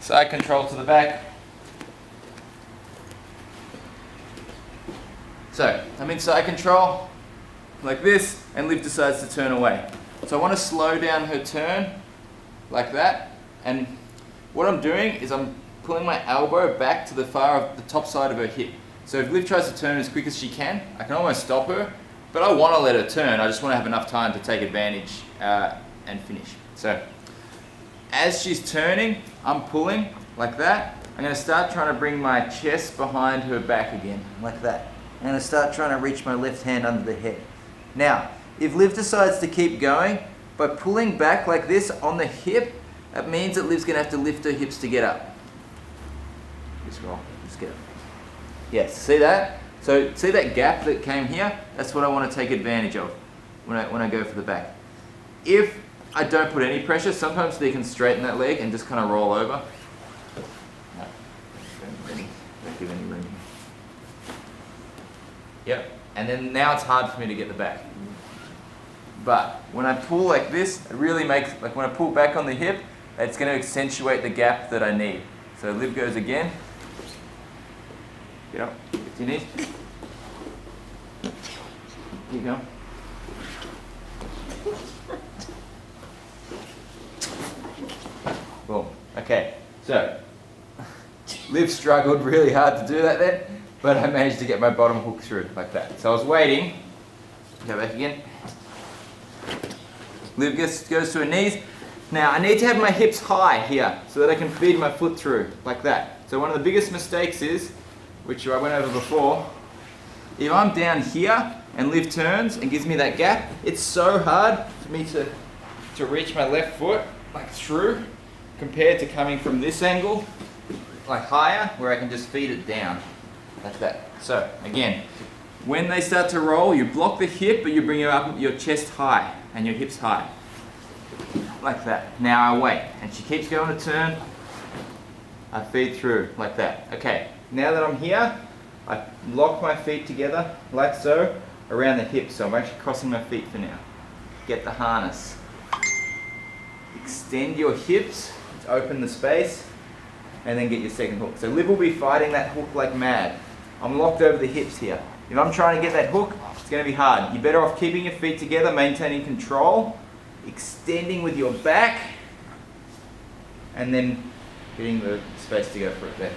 Side control to the back. So I'm in side control like this, and Liv decides to turn away. So I want to slow down her turn like that, and what I'm doing is I'm pulling my elbow back to the top side of her hip. So if Liv tries to turn as quick as she can, I can almost stop her, but I want to let her turn. I just want to have enough time to take advantage and finish. So as she's turning, I'm pulling like that. I'm going to start trying to bring my chest behind her back again, like that. I'm going to start trying to reach my left hand under the head. Now, if Liv decides to keep going, by pulling back like this on the hip, that means that Liv's going to have to lift her hips to get up. Just roll, just get up. Yes, see that? So see that gap that came here? That's what I want to take advantage of when I go for the back. If I don't put any pressure, sometimes they can straighten that leg and just kind of roll over. No, don't give any room. Yep, and then now it's hard for me to get the back. But when I pull like this, it really makes, like when I pull back on the hip, it's going to accentuate the gap that I need. So Liv goes again. Get up, lift your knees. Here you go. Boom. Okay, so Liv struggled really hard to do that then, but I managed to get my bottom hook through like that. So I was waiting. Go back again. Liv goes to her knees. Now I need to have my hips high here so that I can feed my foot through like that. So one of the biggest mistakes is, which I went over before, if I'm down here and Liv turns and gives me that gap, it's so hard for me to reach my left foot like through compared to coming from this angle like higher where I can just feed it down like that. So again, when they start to roll, you block the hip, but you bring your chest high and your hips high. Like that. Now I wait, and she keeps going to turn. I feed through like that. Okay, now that I'm here, I lock my feet together like so around the hips. So I'm actually crossing my feet for now. Get the harness. Extend your hips to open the space, and then get your second hook. So Liv will be fighting that hook like mad. I'm locked over the hips here. If I'm trying to get that hook, it's going to be hard. You're better off keeping your feet together, maintaining control, extending with your back, and then getting the space to go for it there.